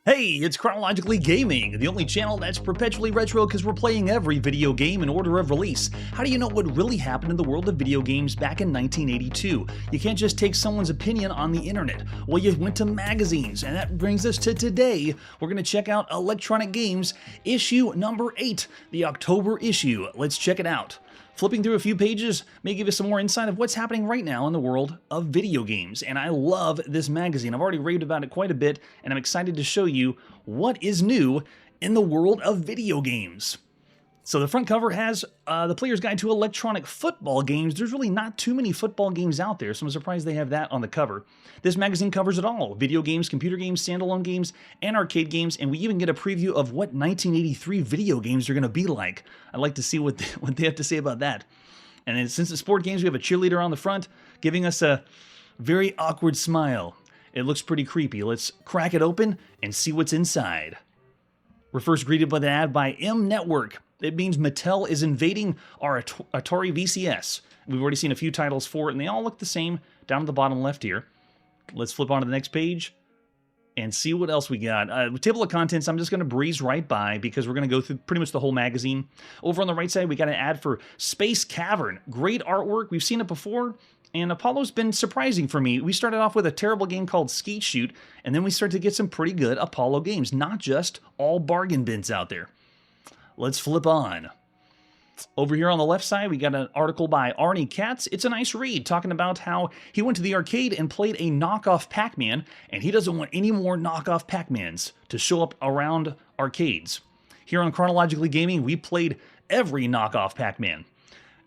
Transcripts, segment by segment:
Hey, it's Chronologically Gaming, the only channel that's perpetually retro because we're playing every video game in order of release. How do you know what really happened in the world of video games back in 1982? You can't just take someone's opinion on the internet. Well, you went to magazines, and that brings us to today. We're going to check out Electronic Games, issue number 8, the October issue. Let's check it out. Flipping through a few pages may give us some more insight of what's happening right now in the world of video games. And I love this magazine. I've already raved about it quite a bit, and I'm excited to show you what is new in the world of video games. So the front cover has the Player's Guide to Electronic Football Games. There's really not too many football games out there, so I'm surprised they have that on the cover. This magazine covers it all: video games, computer games, standalone games, and arcade games, and we even get a preview of what 1983 video games are going to be like. I'd like to see what they have to say about that. And then, since it's sport games, we have a cheerleader on the front giving us a very awkward smile. It looks pretty creepy. Let's crack it open and see what's inside. We're first greeted by the ad by M Network. It means Mattel is invading our Atari VCS. We've already seen a few titles for it, and they all look the same down at the bottom left here. Let's flip on to the next page and see what else we got. Table of contents, I'm just going to breeze right by because we're going to go through pretty much the whole magazine. Over on the right side, we got an ad for Space Cavern. Great artwork. We've seen it before, and Apollo's been surprising for me. We started off with a terrible game called Skeet Shoot, and then we started to get some pretty good Apollo games, not just all bargain bins out there. Let's flip on. Over here on the left side, we got an article by Arnie Katz. It's a nice read, talking about how he went to the arcade and played a knockoff Pac-Man, and he doesn't want any more knockoff Pac-Mans to show up around arcades. Here on Chronologically Gaming, we played every knockoff Pac-Man.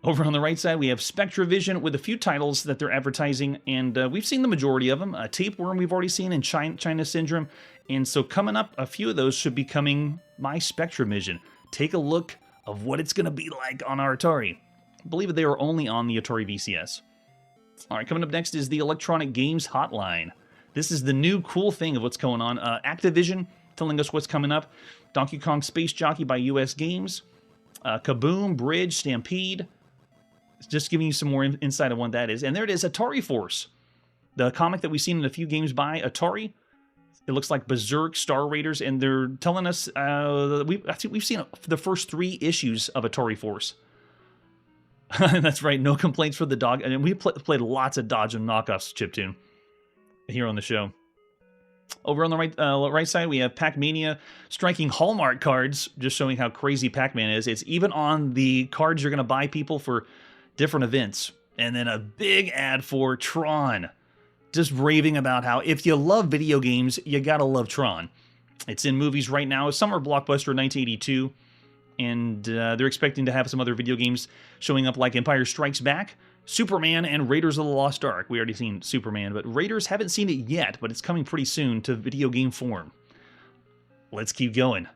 Over on the right side, we have SpectraVision with a few titles that they're advertising, and we've seen the majority of them. Tapeworm we've already seen, and China Syndrome. And so coming up, a few of those should be coming by SpectraVision. Take a look of what it's going to be like on our Atari. I believe they were only on the Atari VCS. All right, coming up next is the Electronic Games Hotline. This is the new cool thing of what's going on. Activision telling us what's coming up. Donkey Kong Space Jockey by US Games. Kaboom, Bridge, Stampede. Just giving you some more insight on what that is. And there it is, Atari Force. The comic that we've seen in a few games by Atari. It looks like Berserk, Star Raiders, and they're telling us I think we've seen the first 3 issues of Atari Force. That's right, no complaints for the dog. And we played lots of Dodge and knockoffs chiptune here on the show. Over on the right side, we have Pac-Mania striking Hallmark cards, just showing how crazy Pac-Man is. It's even on the cards you're going to buy people for different events. And then a big ad for Tron. Just raving about how if you love video games, you gotta love Tron. It's in movies right now. Summer blockbuster 1982, and they're expecting to have some other video games showing up like Empire Strikes Back, Superman, and Raiders of the Lost Ark. We already seen Superman, but Raiders haven't seen it yet, but it's coming pretty soon to video game form. Let's keep going.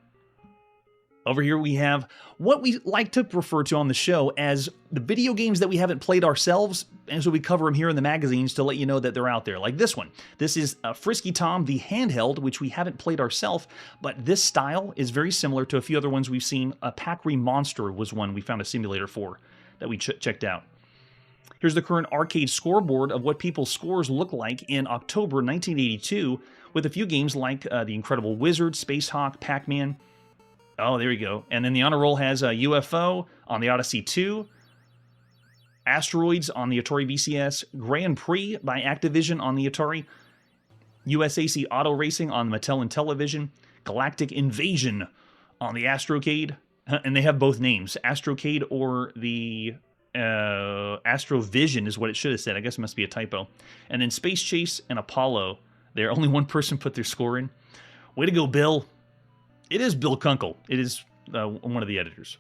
Over here we have what we like to refer to on the show as the video games that we haven't played ourselves, and so we cover them here in the magazines to let you know that they're out there. Like this one. This is Frisky Tom, the handheld, which we haven't played ourselves, but this style is very similar to a few other ones we've seen. Pac-Ri Monster was one we found a simulator for that we checked out. Here's the current arcade scoreboard of what people's scores look like in October 1982, with a few games like The Incredible Wizard, Space Hawk, Pac-Man. Oh, there you go. And then the honor roll has a UFO on the Odyssey 2, Asteroids on the Atari VCS, Grand Prix by Activision on the Atari, USAC Auto Racing on the Mattel and Television, Galactic Invasion on the Astrocade, and they have both names, Astrocade or the Astrovision is what it should have said. I guess it must be a typo. And then Space Chase and Apollo. There, only one person put their score in. Way to go, Bill. It is Bill Kunkel. It is one of the editors.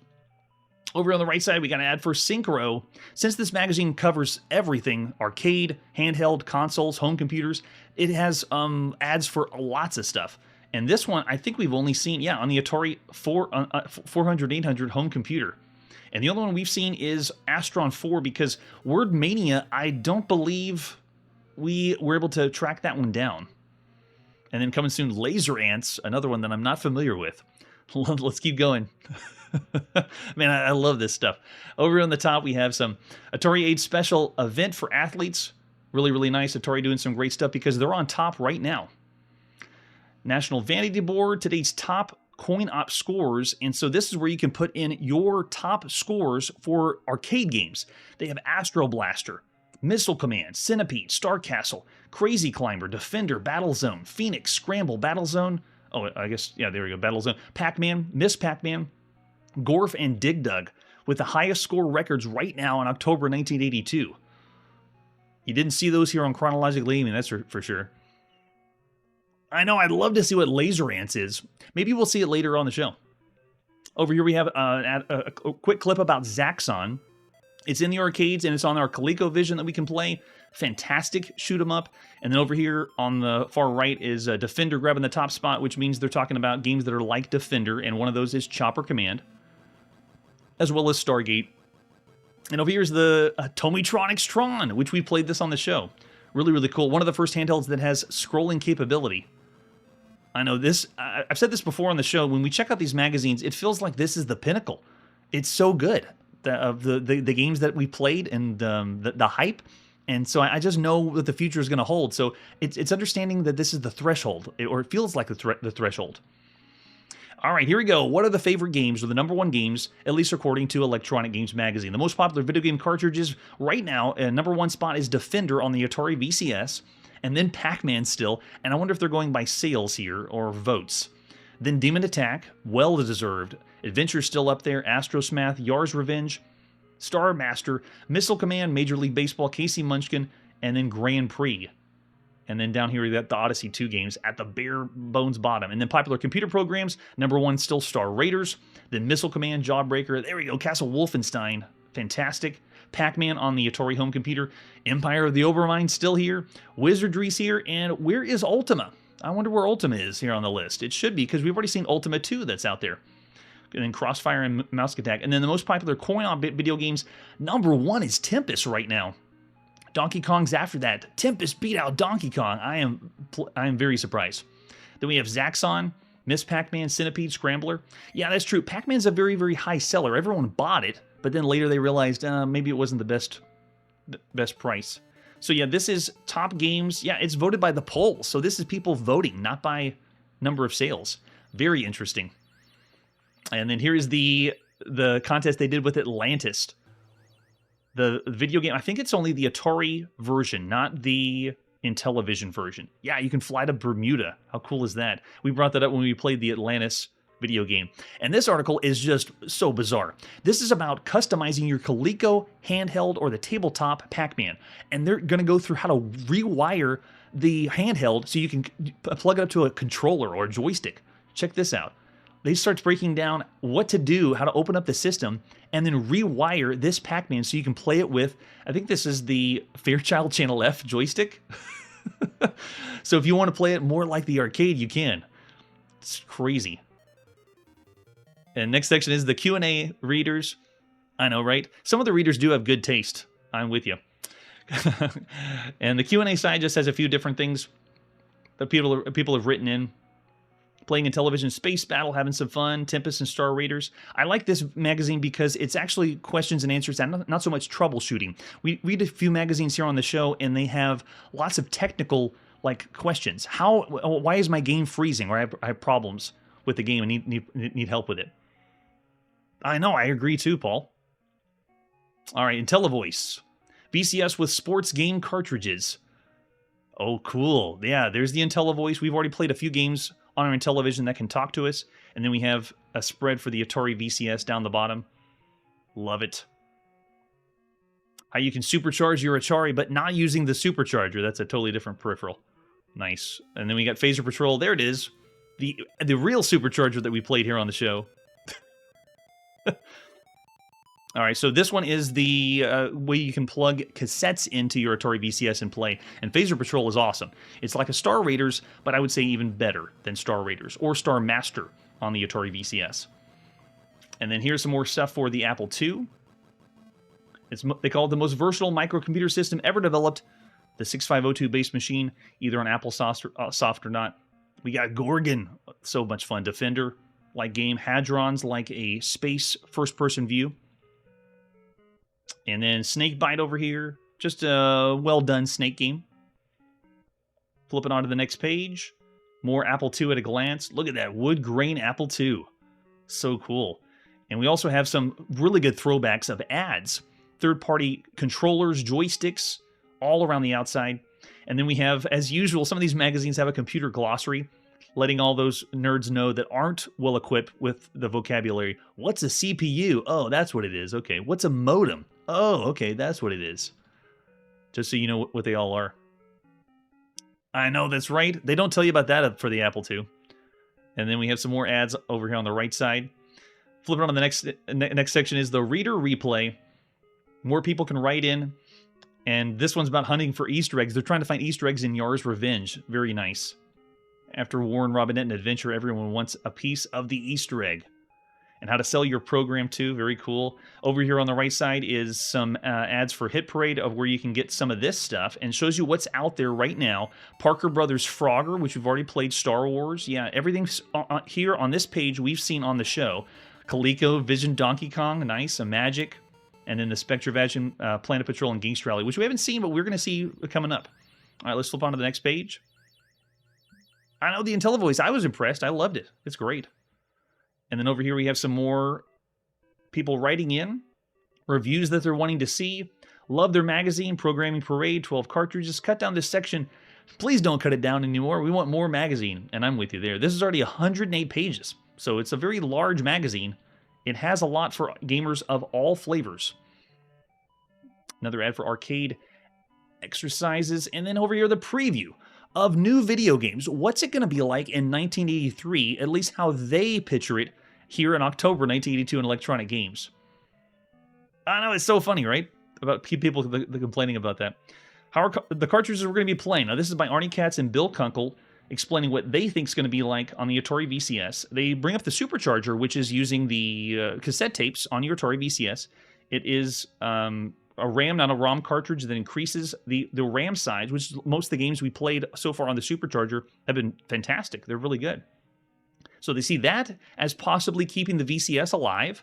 Over on the right side, we got an ad for Synchro. Since this magazine covers everything, arcade, handheld, consoles, home computers, it has ads for lots of stuff. And this one, I think we've only seen, on the Atari 400, 800 home computer. And the only one we've seen is Astron 4, because Word Mania, I don't believe we were able to track that one down. And then coming soon, Laser Ants, another one that I'm not familiar with. Let's keep going. Man, I love this stuff. Over on the top, we have some Atari Age Special event for athletes. Really, really nice. Atari doing some great stuff because they're on top right now. National Vanity Board, today's top coin op scores, and so this is where you can put in your top scores for arcade games. They have Astro Blaster, Missile Command, Centipede, Star Castle, Crazy Climber, Defender, Battlezone, Phoenix, Scramble, Battlezone, oh, I guess, yeah, there we go, Battlezone, Pac-Man, Miss Pac-Man, Gorf, and Dig Dug, with the highest score records right now in October 1982. You didn't see those here on Chronologically Gaming, that's for sure. I know, I'd love to see what Laser Ants is. Maybe we'll see it later on the show. Over here we have a quick clip about Zaxxon. It's in the arcades, and it's on our ColecoVision that we can play. Fantastic shoot 'em up. And then over here on the far right is Defender grabbing the top spot, which means they're talking about games that are like Defender, and one of those is Chopper Command, as well as Stargate. And over here is the Tomitronics Tron, which we played this on the show. Really, really cool. One of the first handhelds that has scrolling capability. I know this, I've said this before on the show, when we check out these magazines, it feels like this is the pinnacle. It's so good, of the games that we played and the hype. And so I just know what the future is going to hold. So it's understanding that this is the threshold, or it feels like the threshold. All right, here we go. What are the favorite games, or the #1 games, at least according to Electronic Games Magazine? The most popular video game cartridges right now, #1 spot is Defender on the Atari VCS, and then Pac-Man still, and I wonder if they're going by sales here, or votes. Then Demon Attack, well-deserved. Adventure's still up there, Astrosmath, Yar's Revenge, Star Master, Missile Command, Major League Baseball, Casey Munchkin, and then Grand Prix. And then down here we got the Odyssey 2 games at the bare bones bottom. And then popular computer programs, #1 still Star Raiders, then Missile Command, Jawbreaker, there we go, Castle Wolfenstein, fantastic. Pac-Man on the Atari home computer, Empire of the Overmind still here, Wizardry's here, and where is Ultima? I wonder where Ultima is here on the list. It should be, because we've already seen Ultima 2 that's out there. And then Crossfire and Mouse Attack. And then the most popular coin-op video games, #1 is Tempest right now. Donkey Kong's after that. Tempest beat out Donkey Kong. I am very surprised. Then we have Zaxxon, Miss Pac-Man, Centipede, Scrambler. Yeah, that's true. Pac-Man's a very, very high seller. Everyone bought it, but then later they realized maybe it wasn't the best price. So yeah, this is top games. Yeah, it's voted by the polls. So this is people voting, not by number of sales. Very interesting. And then here is the contest they did with Atlantis. The video game, I think it's only the Atari version, not the Intellivision version. Yeah, you can fly to Bermuda. How cool is that? We brought that up when we played the Atlantis video game. And this article is just so bizarre. This is about customizing your Coleco handheld or the tabletop Pac-Man. And they're going to go through how to rewire the handheld so you can plug it up to a controller or a joystick. Check this out. They start breaking down what to do, how to open up the system, and then rewire this Pac-Man so you can play it with, I think this is the Fairchild Channel F joystick. So if you want to play it more like the arcade, you can. It's crazy. And next section is the Q&A readers. I know, right? Some of the readers do have good taste. I'm with you. And the Q&A side just has a few different things that people have written in. Playing Intellivision Space Battle, having some fun, Tempest and Star Raiders. I like this magazine because it's actually questions and answers and not so much troubleshooting. We read a few magazines here on the show, and they have lots of technical questions. Why is my game freezing? Or I have problems with the game and need help with it. I know, I agree too, Paul. All right, IntelliVoice. VCS with sports game cartridges. Oh, cool. Yeah, there's the IntelliVoice. We've already played a few games on our Intellivision that can talk to us. And then we have a spread for the Atari VCS down the bottom. Love it. How you can supercharge your Atari, but not using the supercharger. That's a totally different peripheral. Nice. And then we got Phaser Patrol. There it is. The real supercharger that we played here on the show. All right, so this one is the way you can plug cassettes into your Atari VCS and play. And Phaser Patrol is awesome. It's like a Star Raiders, but I would say even better than Star Raiders or Star Master on the Atari VCS. And then here's some more stuff for the Apple II. They call it the most versatile microcomputer system ever developed. The 6502-based machine, either on Apple soft or not. We got Gorgon, so much fun. Defender-like game. Hadrons, like a space first-person view. And then Snakebite over here. Just a well-done snake game. Flipping on to the next page. More Apple II at a glance. Look at that wood grain Apple II. So cool. And we also have some really good throwbacks of ads. Third-party controllers, joysticks, all around the outside. And then we have, as usual, some of these magazines have a computer glossary, letting all those nerds know that aren't well-equipped with the vocabulary. What's a CPU? Oh, that's what it is. Okay. What's a modem? Oh, okay, that's what it is. Just so you know what they all are. I know, that's right. They don't tell you about that for the Apple II. And then we have some more ads over here on the right side. Flipping on the next section is the reader replay. More people can write in. And this one's about hunting for Easter eggs. They're trying to find Easter eggs in Yar's Revenge. Very nice. After Warren Robinette and Adventure, everyone wants a piece of the Easter egg. And how to sell your program too. Very cool. Over here on the right side is some ads for Hit Parade of where you can get some of this stuff and shows you what's out there right now. Parker Brothers Frogger, which we've already played. Star Wars. Yeah, everything's here on this page we've seen on the show. ColecoVision Donkey Kong. Nice. A Magic. And then the Spectrovision Planet Patrol and Gangster Rally, which we haven't seen, but we're going to see coming up. All right, let's flip on to the next page. I know the IntelliVoice. I was impressed. I loved it. It's great. And then over here we have some more people writing in. Reviews that they're wanting to see. Love their magazine. Programming Parade. 12 cartridges. Cut down this section. Please don't cut it down anymore. We want more magazine. And I'm with you there. This is already 108 pages. So it's a very large magazine. It has a lot for gamers of all flavors. Another ad for arcade exercises. And then over here, the preview of new video games. What's it going to be like in 1983, at least how they picture it here in October 1982 in Electronic Games. I know, it's so funny, right? About people complaining about that. How are the cartridges we're going to be playing? Now, this is by Arnie Katz and Bill Kunkel, explaining what they think is going to be like on the Atari VCS. They bring up the Supercharger, which is using the cassette tapes on your Atari VCS. It is a RAM, not a ROM cartridge, that increases the RAM size, which most of the games we played so far on the Supercharger have been fantastic. They're really good. So they see that as possibly keeping the VCS alive.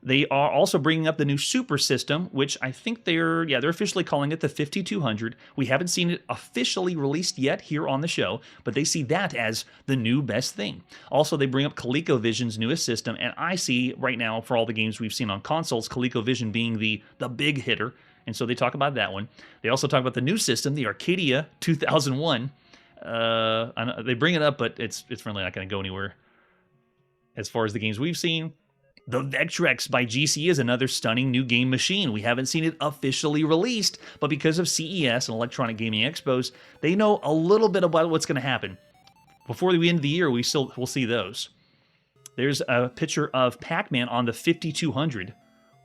They are also bringing up the new Super System, which I think they're officially calling it the 5200. We haven't seen it officially released yet here on the show, but they see that as the new best thing. Also, they bring up ColecoVision's newest system, and I see right now, for all the games we've seen on consoles, ColecoVision being the big hitter, and so they talk about that one. They also talk about the new system, the Arcadia 2001. They bring it up, but it's really not going to go anywhere. As far as the games we've seen, the Vectrex by GC is another stunning new game machine. We haven't seen it officially released, but because of CES and Electronic Gaming Expos, they know a little bit about what's going to happen. Before the end of the year, we'll see those. There's a picture of Pac-Man on the 5200.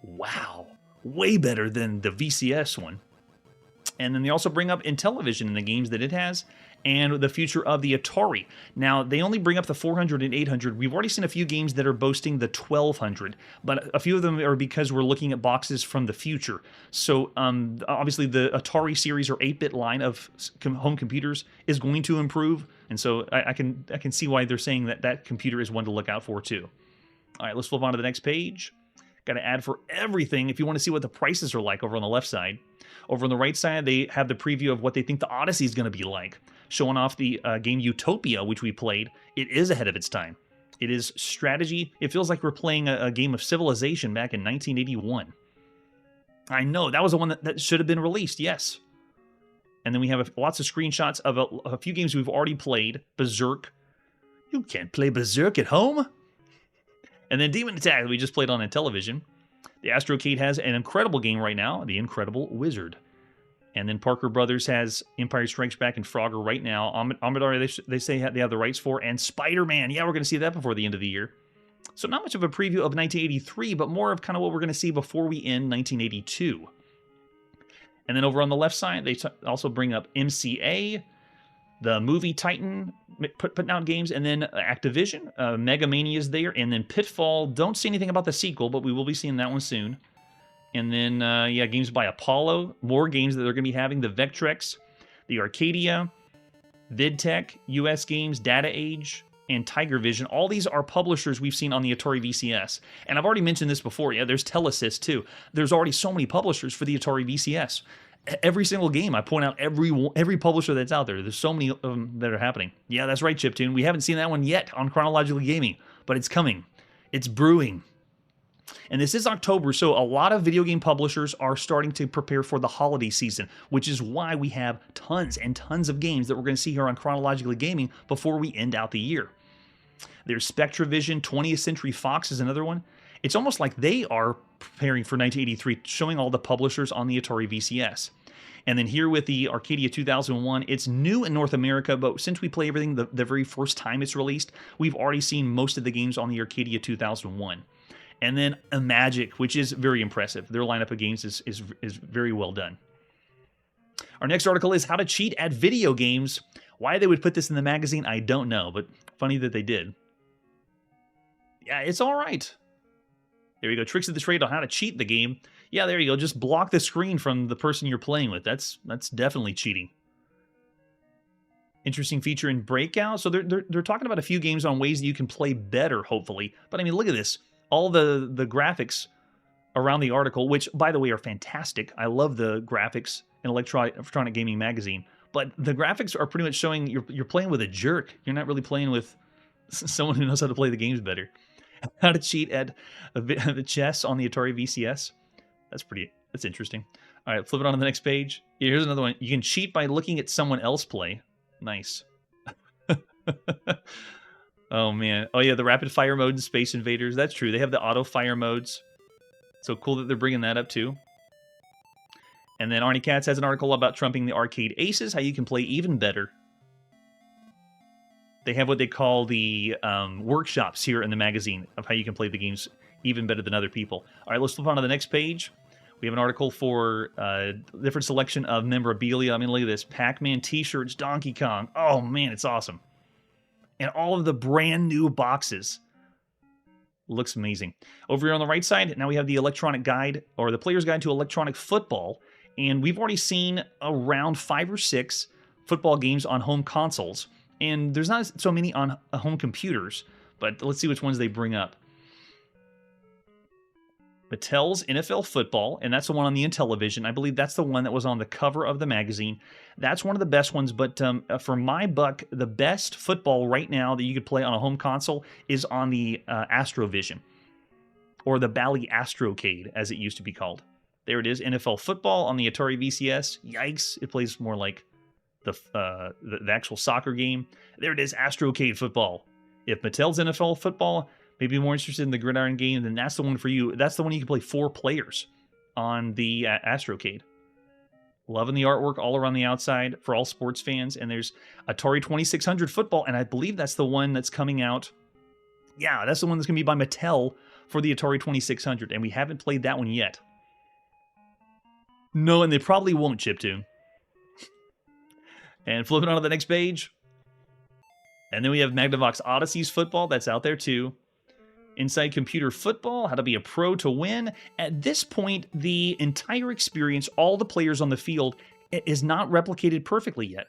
Wow, way better than the VCS one. And then they also bring up Intellivision and the games that it has, and the future of the Atari. Now, they only bring up the 400 and 800. We've already seen a few games that are boasting the 1200, but a few of them are because we're looking at boxes from the future. So, obviously, the Atari series or 8-bit line of home computers is going to improve, and so I can see why they're saying that computer is one to look out for, too. All right, let's flip on to the next page. Got an ad for everything if you want to see what the prices are like over on the left side. Over on the right side, they have the preview of what they think the Odyssey is going to be like, showing off the game Utopia, which we played. It is ahead of its time. It is strategy. It feels like we're playing a game of Civilization back in 1981. I know, that was the one that should have been released, yes. And then we have lots of screenshots of a few games we've already played. Berserk. You can't play Berserk at home? And then Demon Attack that we just played on Intellivision. The Astrocade has an incredible game right now, The Incredible Wizard. And then Parker Brothers has Empire Strikes Back and Frogger right now. Amidara, they say they have the rights for. And Spider-Man, yeah, we're going to see that before the end of the year. So not much of a preview of 1983, but more of kind of what we're going to see before we end 1982. And then over on the left side, they also bring up MCA, the Movie Titan, putting out games, and then Activision, Mega Mania is there, and then Pitfall. Don't see anything about the sequel, but we will be seeing that one soon. And then, games by Apollo, more games that they're going to be having, the Vectrex, the Arcadia, VidTech, US Games, Data Age, and Tiger Vision. All these are publishers we've seen on the Atari VCS. And I've already mentioned this before, there's Telesys too. There's already so many publishers for the Atari VCS. every single game. I point out every publisher that's out there. There's so many of them that are happening. Yeah, that's right, Chiptune. We haven't seen that one yet on Chronologically Gaming, but it's coming. It's brewing. And this is October, so a lot of video game publishers are starting to prepare for the holiday season, which is why we have tons and tons of games that we're going to see here on Chronologically Gaming before we end out the year. There's SpectraVision, 20th Century Fox is another one. It's almost like they are preparing for 1983, showing all the publishers on the Atari VCS. And then here with the Arcadia 2001, it's new in North America, but since we play everything the very first time it's released, we've already seen most of the games on the Arcadia 2001. And then a Magic, which is very impressive. Their lineup of games is very well done. Our next article is How to Cheat at Video Games. Why they would put this in the magazine, I don't know, but funny that they did. Yeah, it's all right. There we go. Tricks of the trade on how to cheat the game. Yeah, there you go. Just block the screen from the person you're playing with. That's definitely cheating. Interesting feature in Breakout. So they're talking about a few games on ways that you can play better, hopefully. But I mean, look at this. All the graphics around the article, which, by the way, are fantastic. I love the graphics in Electronic Gaming Magazine. But the graphics are pretty much showing you're playing with a jerk. You're not really playing with someone who knows how to play the games better. How to cheat at the chess on the Atari VCS. That's interesting. All right, flip it on to the next page. Here's another one. You can cheat by looking at someone else play. Nice. Oh, man. Oh, yeah, the rapid fire mode in Space Invaders. That's true. They have the auto fire modes. So cool that they're bringing that up, too. And then Arnie Katz has an article about trumping the arcade aces, how you can play even better. They have what they call the workshops here in the magazine of how you can play the games even better than other people. All right, let's flip on to the next page. We have an article for a different selection of memorabilia. I mean, look at this. Pac-Man t-shirts, Donkey Kong. Oh, man, it's awesome. And all of the brand new boxes. Looks amazing. Over here on the right side, now we have the electronic guide, or the player's guide to electronic football. And we've already seen around 5 or 6 football games on home consoles. And there's not so many on home computers, but let's see which ones they bring up. Mattel's NFL Football, and that's the one on the Intellivision. I believe that's the one that was on the cover of the magazine. That's one of the best ones, but for my buck, the best football right now that you could play on a home console is on the Astrovision, or the Bally Astrocade, as it used to be called. There it is, NFL Football on the Atari VCS. Yikes, it plays more like the actual soccer game. There it is, Astrocade Football. If Mattel's NFL Football maybe more interested in the gridiron game, then that's the one for you. That's the one you can play 4 players on the Astrocade. Loving the artwork all around the outside for all sports fans. And there's Atari 2600 Football, and I believe that's the one that's coming out. Yeah, that's the one that's going to be by Mattel for the Atari 2600, and we haven't played that one yet. No, and they probably won't, Chiptune. And flipping on to the next page. And then we have Magnavox Odyssey's Football. That's out there too. Inside Computer Football, how to be a pro to win. At this point, the entire experience, all the players on the field, is not replicated perfectly yet.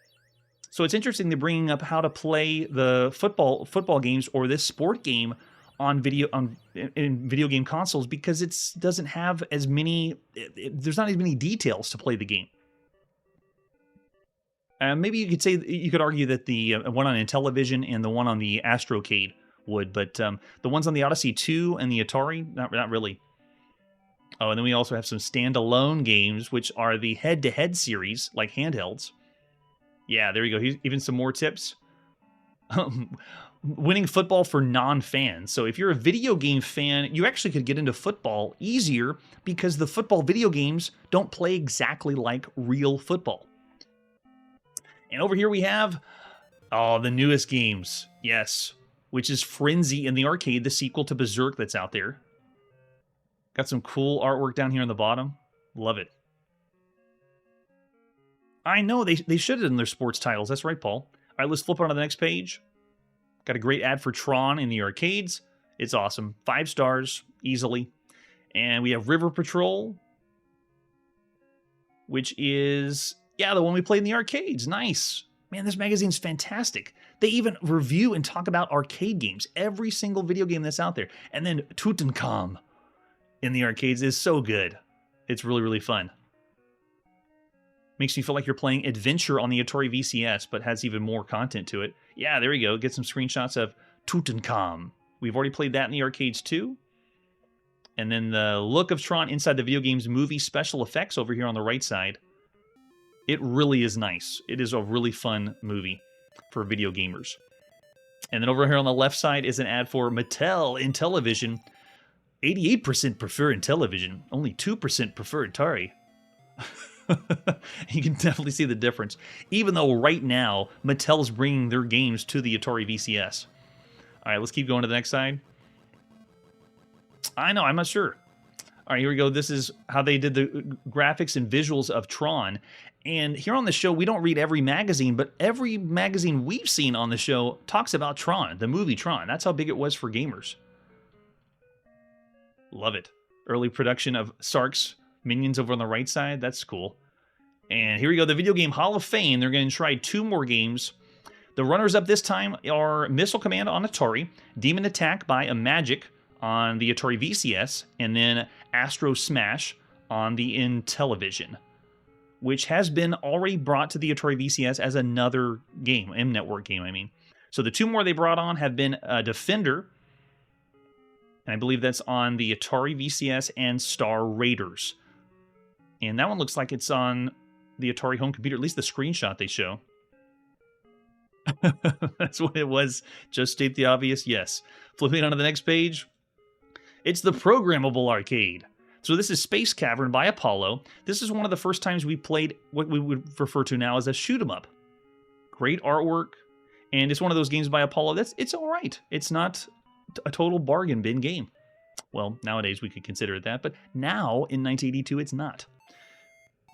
So it's interesting they're bringing up how to play the football games or this sport game on in video game consoles, because it doesn't have as many. There's not as many details to play the game. Maybe you could argue that the one on Intellivision and the one on the Astrocade would, but the ones on the Odyssey 2 and the Atari, not really. Oh, and then we also have some standalone games, which are the head-to-head series, like handhelds. Yeah, there you go. Even some more tips. Winning football for non-fans. So if you're a video game fan, you actually could get into football easier because the football video games don't play exactly like real football. And over here we have, the newest games. Yes, which is Frenzy in the arcade, the sequel to Berserk that's out there. Got some cool artwork down here on the bottom. Love it. I know, they should have in their sports titles. That's right, Paul. All right, let's flip on to the next page. Got a great ad for Tron in the arcades. It's awesome. 5 stars, easily. And we have River Patrol, which is, yeah, the one we played in the arcades. Nice. Man, this magazine's fantastic. They even review and talk about arcade games. Every single video game that's out there. And then Tutankhamun in the arcades is so good. It's really, really fun. Makes me feel like you're playing Adventure on the Atari VCS, but has even more content to it. Yeah, there we go. Get some screenshots of Tutankhamun. We've already played that in the arcades too. And then the look of Tron inside the video game's movie special effects over here on the right side. It really is nice. It is a really fun movie for video gamers. And then over here on the left side is an ad for Mattel in television. 88% prefer in television. Only 2% prefer Atari. You can definitely see the difference. Even though right now, Mattel's bringing their games to the Atari VCS. All right, let's keep going to the next side. I know, I'm not sure. All right, here we go. This is how they did the graphics and visuals of Tron. And here on the show, we don't read every magazine, but every magazine we've seen on the show talks about Tron, the movie Tron. That's how big it was for gamers. Love it. Early production of Sark's Minions over on the right side. That's cool. And here we go. The Video Game Hall of Fame. They're going to try 2 more games. The runners-up this time are Missile Command on Atari, Demon Attack by Imagic on the Atari VCS, and then Astro Smash on the Intellivision, which has been already brought to the Atari VCS as another game, M-Network game, I mean. So the 2 more they brought on have been Defender, and I believe that's on the Atari VCS, and Star Raiders. And that one looks like it's on the Atari home computer, at least the screenshot they show. That's what it was. Just state the obvious, yes. Flipping on to the next page, it's the programmable arcade. So this is Space Cavern by Apollo. This is one of the first times we played what we would refer to now as a shoot 'em up. Great artwork, and it's one of those games by Apollo it's all right. It's not a total bargain bin game. Well, nowadays we could consider it that, but now in 1982 it's not.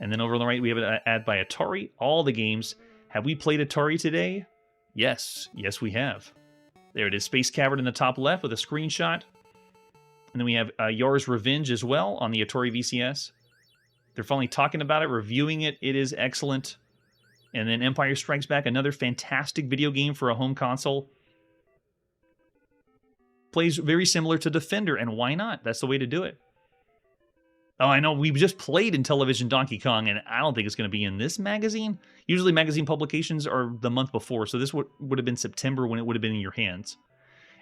And then over on the right we have an ad by Atari. All the games. Have we played Atari today? Yes. Yes, we have. There it is, Space Cavern in the top left with a screenshot. And then we have Yar's Revenge as well on the Atari VCS. They're finally talking about it, reviewing it. It is excellent. And then Empire Strikes Back, another fantastic video game for a home console. Plays very similar to Defender, and why not? That's the way to do it. Oh, I know, we just played in television Donkey Kong, and I don't think it's going to be in this magazine. Usually magazine publications are the month before, so this would have been September when it would have been in your hands.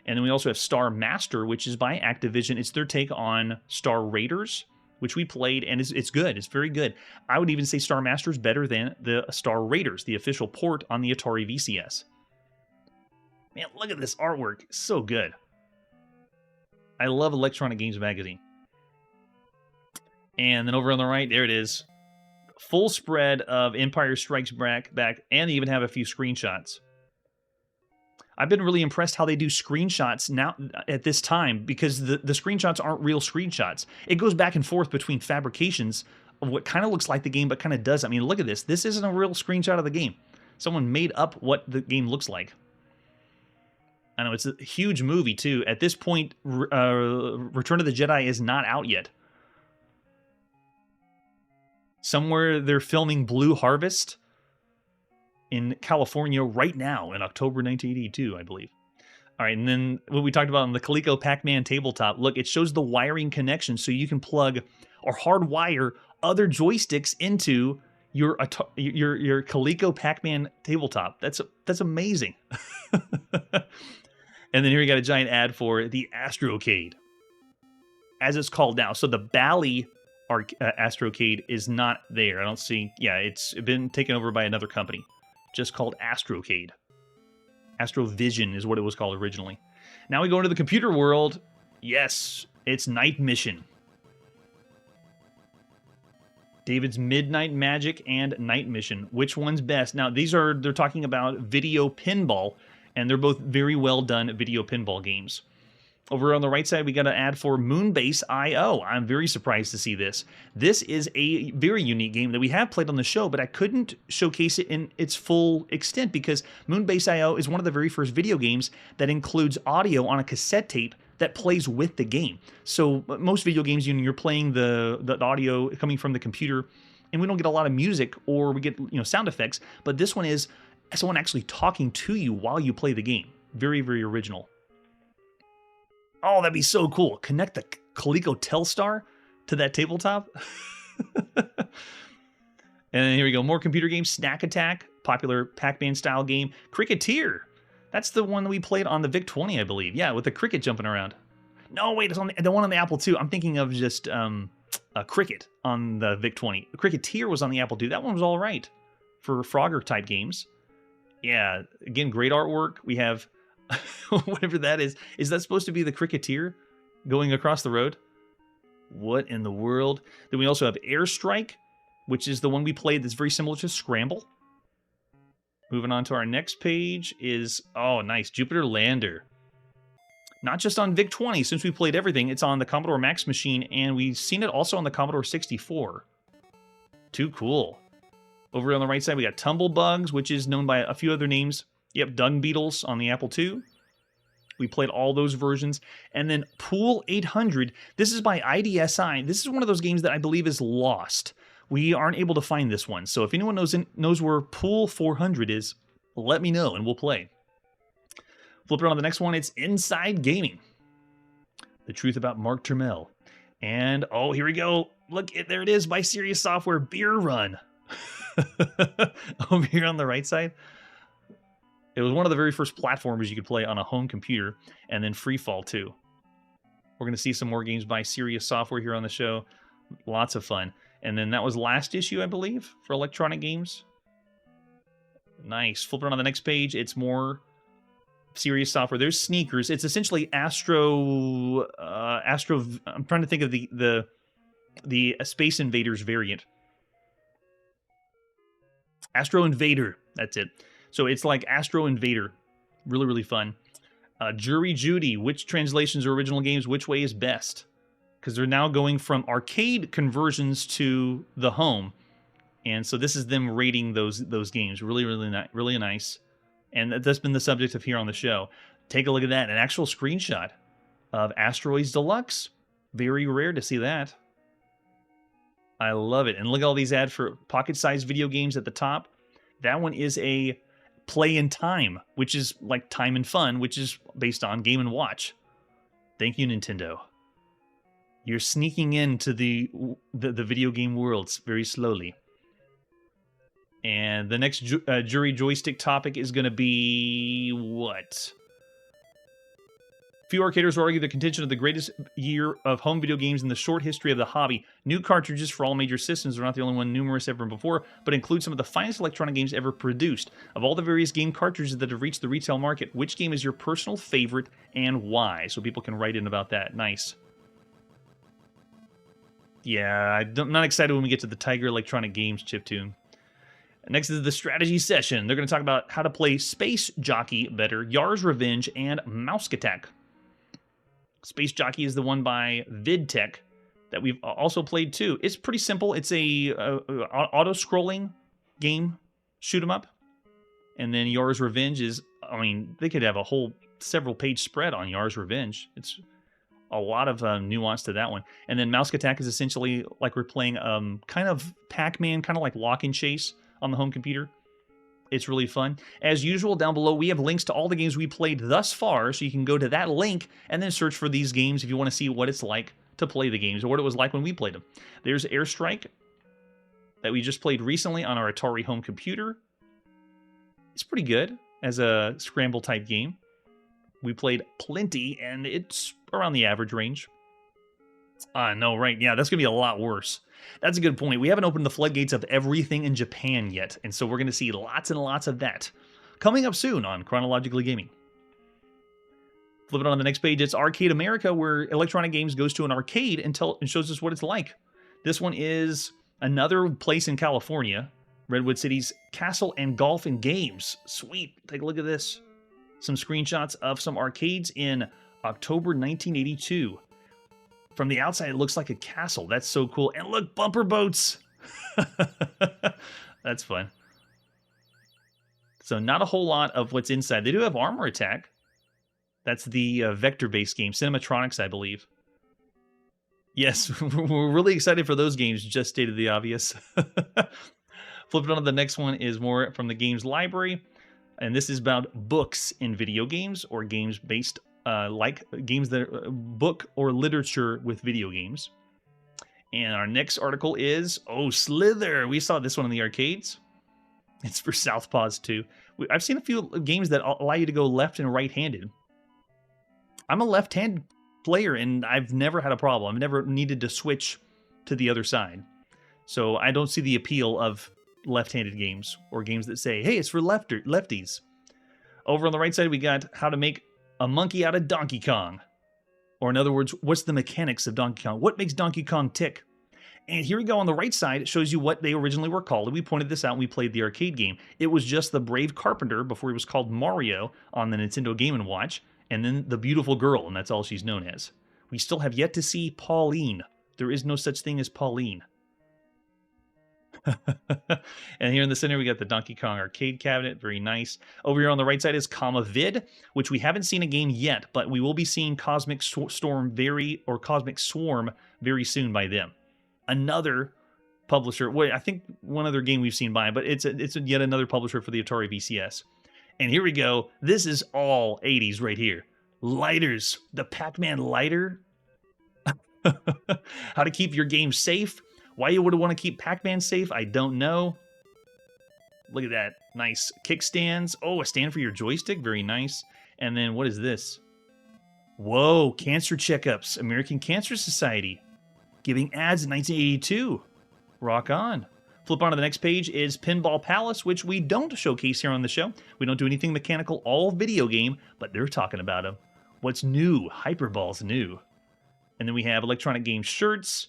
And then we also have Star Master, which is by Activision. It's their take on Star Raiders, which we played, and it's good. It's very good. I would even say Star Master is better than the Star Raiders, the official port on the Atari VCS. Man, look at this artwork. So good. I love Electronic Games Magazine. And then over on the right, there it is. Full spread of Empire Strikes Back, and they even have a few screenshots. I've been really impressed how they do screenshots now at this time, because the screenshots aren't real screenshots. It goes back and forth between fabrications of what kind of looks like the game, but kind of does. I mean, look at this. This isn't a real screenshot of the game. Someone made up what the game looks like. I know, it's a huge movie, too. At this point, Return of the Jedi is not out yet. Somewhere they're filming Blue Harvest in California right now in October 1982, I believe. All right, and then what we talked about on the Coleco Pac-Man tabletop. Look, it shows the wiring connection, so you can plug or hardwire other joysticks into your Coleco Pac-Man tabletop. That's amazing. And then here we got a giant ad for the Astrocade, as it's called now. So the Bally Astrocade is not there. I don't see. Yeah, it's been taken over by another company, just called Astrocade. Astrovision is what it was called originally. Now we go into the computer world. Yes, it's Night Mission. David's Midnight Magic and Night Mission. Which one's best? Now they're talking about video pinball, and they're both very well done video pinball games. Over on the right side, we got an ad for Moonbase IO. I'm very surprised to see this. This is a very unique game that we have played on the show, but I couldn't showcase it in its full extent because Moonbase IO is one of the very first video games that includes audio on a cassette tape that plays with the game. So most video games, you're playing the audio coming from the computer, and we don't get a lot of music or we get sound effects, but this one is someone actually talking to you while you play the game. Very, very original. Oh, that'd be so cool. Connect the Coleco Telstar to that tabletop. And then here we go, more computer games. Snack Attack, popular Pac-Man style game. Cricketeer, that's the one that we played on the VIC-20, I believe. Yeah, with the cricket jumping around. No, wait, it's on the one on the Apple II. I'm thinking of just a Cricket on the VIC-20. Cricketeer was on the Apple II. That one was all right for Frogger type games. Yeah, again, great artwork. We have whatever that is. Is that supposed to be the Cricketeer going across the road? What in the world? Then we also have Airstrike, which is the one we played that's very similar to Scramble. Moving on to our next page is, oh, nice, Jupiter Lander. Not just on VIC-20, since we played everything, it's on the Commodore Max machine, and we've seen it also on the Commodore 64. Too cool. Over on the right side, we got Tumblebugs, which is known by a few other names. Yep, Dung Beetles on the Apple II. We played all those versions. And then Pool 800. This is by IDSI. This is one of those games that I believe is lost. We aren't able to find this one. So if anyone knows where Pool 400 is, let me know and we'll play. Flip it on the next one. It's Inside Gaming. The Truth About Mark Turmel. And, oh, here we go. Look, there it is by Serious Software, Beer Run. Over here on the right side. It was one of the very first platformers you could play on a home computer, and then Free Fall too. We're going to see some more games by Serious Software here on the show. Lots of fun. And then that was last issue, I believe, for Electronic Games. Nice. Flip it on the next page. It's more Serious Software. There's Sneakers. It's essentially Astro. I'm trying to think of the Space Invaders variant. Astro Invader. That's it. So it's like Astro Invader. Really, really fun. Jury Duty. Which translations or original games, which way is best? Because they're now going from arcade conversions to the home. And so this is them rating those games. Really, really nice. And that's been the subject of here on the show. Take a look at that. An actual screenshot of Asteroids Deluxe. Very rare to see that. I love it. And look at all these ads for pocket-sized video games at the top. That one is a Play in Time, which is like Time and Fun, which is based on Game & Watch. Thank you, Nintendo. You're sneaking into the video game worlds very slowly. And the next jury joystick topic is going to be what? Few arcaders will argue the contention of the greatest year of home video games in the short history of the hobby. New cartridges for all major systems are not the only one numerous ever before, but include some of the finest electronic games ever produced. Of all the various game cartridges that have reached the retail market, which game is your personal favorite and why? So people can write in about that. Nice. Yeah, I'm not excited when we get to the Tiger Electronic Games chiptune. Next is the strategy session. They're going to talk about how to play Space Jockey better, Yar's Revenge, and Mouse Attack. Space Jockey is the one by VidTech that we've also played too. It's pretty simple. It's a auto-scrolling game, shoot 'em up. And then Yar's Revenge is, I mean, they could have a whole several-page spread on Yar's Revenge. It's a lot of nuance to that one. And then Mouse Attack is essentially like we're playing kind of Pac-Man, kind of like Lock and Chase on the home computer. It's really fun. As usual, down below, we have links to all the games we played thus far, so you can go to that link and then search for these games if you want to see what it's like to play the games or what it was like when we played them. There's Airstrike that we just played recently on our Atari home computer. It's pretty good as a scramble-type game. We played plenty, and it's around the average range. No, right. Yeah, that's going to be a lot worse. That's a good point. We haven't opened the floodgates of everything in Japan yet, and so we're going to see lots and lots of that coming up soon on Chronologically Gaming. Flip it on the next page. It's Arcade America, where Electronic Games goes to an arcade and shows us what it's like. This one is another place in California, Redwood City's Castle and Golf and Games. Sweet. Take a look at this. Some screenshots of some arcades in October 1982. From the outside, it looks like a castle. That's so cool. And look, bumper boats. That's fun. So not a whole lot of what's inside. They do have Armor Attack. That's the vector-based game. Cinematronics, I believe. Yes, we're really excited for those games, just stated the obvious. Flip it on to the next one is more from the games library. And this is about books in video games or games based like games that are book or literature with video games. And our next article is, oh, Slither. We saw this one in the arcades. It's for Southpaws too. I've seen a few games that allow you to go left and right-handed. I'm a left-hand player, and I've never had a problem. I've never needed to switch to the other side. So I don't see the appeal of left-handed games or games that say, hey, it's for lefties. Over on the right side, we got how to make a monkey out of Donkey Kong. Or in other words, what's the mechanics of Donkey Kong? What makes Donkey Kong tick? And here we go on the right side. It shows you what they originally were called. And we pointed this out when we played the arcade game. It was just the Brave Carpenter before he was called Mario on the Nintendo Game & Watch. And then the Beautiful Girl, and that's all she's known as. We still have yet to see Pauline. There is no such thing as Pauline. And here in the center, we got the Donkey Kong arcade cabinet. Very nice. Over here on the right side is Comma Vid, which we haven't seen a game yet, but we will be seeing Cosmic Swarm very soon by them. Another publisher. Wait, I think one other game we've seen by, but it's yet another publisher for the Atari VCS. And here we go. This is all 80s right here. Lighters. The Pac-Man lighter. How to keep your game safe. Why you would want to keep Pac-Man safe, I don't know. Look at that. Nice kickstands. Oh, a stand for your joystick. Very nice. And then what is this? Whoa, cancer checkups. American Cancer Society. Giving ads in 1982. Rock on. Flip on to the next page is Pinball Palace, which we don't showcase here on the show. We don't do anything mechanical, all video game, but they're talking about them. What's new? Hyperball's new. And then we have Electronic Game shirts.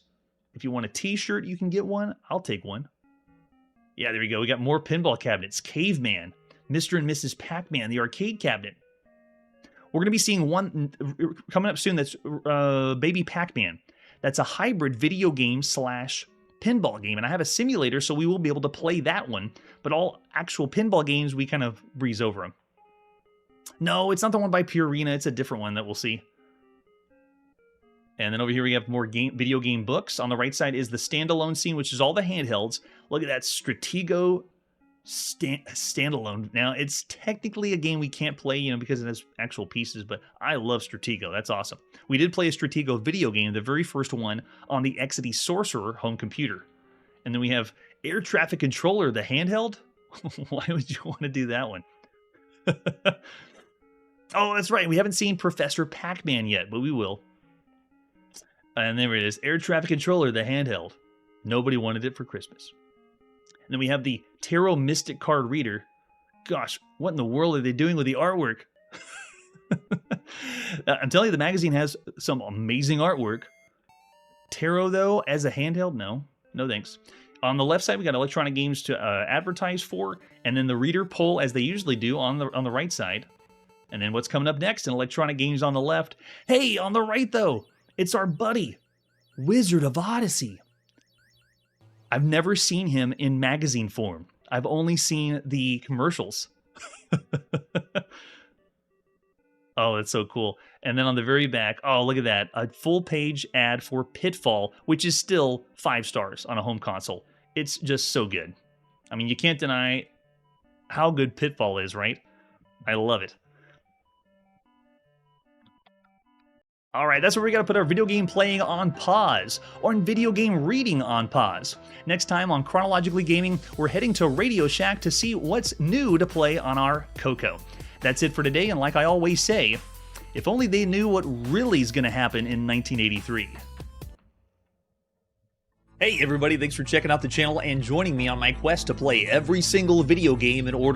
If you want a t-shirt, you can get one. I'll take one. Yeah, there we go. We got more pinball cabinets. Caveman, Mr. and Mrs. Pac-Man, the arcade cabinet. We're going to be seeing one coming up soon that's Baby Pac-Man. That's a hybrid video game / pinball game. And I have a simulator, so we will be able to play that one. But all actual pinball games, we kind of breeze over them. No, it's not the one by Purina. It's a different one that we'll see. And then over here we have more video game books. On the right side is the standalone scene, which is all the handhelds. Look at that Stratego standalone. Now, it's technically a game we can't play, because it has actual pieces, but I love Stratego. That's awesome. We did play a Stratego video game, the very first one, on the Exidy Sorcerer home computer. And then we have Air Traffic Controller, the handheld. Why would you want to do that one? Oh, that's right. We haven't seen Professor Pac-Man yet, but we will. And there it is. Air Traffic Controller, the handheld. Nobody wanted it for Christmas. And then we have the Tarot Mystic Card Reader. Gosh, what in the world are they doing with the artwork? I'm telling you, the magazine has some amazing artwork. Tarot, though, as a handheld? No. No thanks. On the left side, we got Electronic Games to advertise for. And then the reader pull, as they usually do, on the right side. And then what's coming up next in Electronic Games on the left. Hey, on the right, though. It's our buddy, Wizard of Odyssey. I've never seen him in magazine form. I've only seen the commercials. Oh, that's so cool. And then on the very back, oh, look at that. A full-page ad for Pitfall, which is still 5 stars on a home console. It's just so good. I mean, you can't deny how good Pitfall is, right? I love it. All right, that's where we got to put our video game playing on pause, or in video game reading on pause. Next time on Chronologically Gaming, we're heading to Radio Shack to see what's new to play on our Coco. That's it for today, and like I always say, if only they knew what really is going to happen in 1983. Hey everybody, thanks for checking out the channel and joining me on my quest to play every single video game in order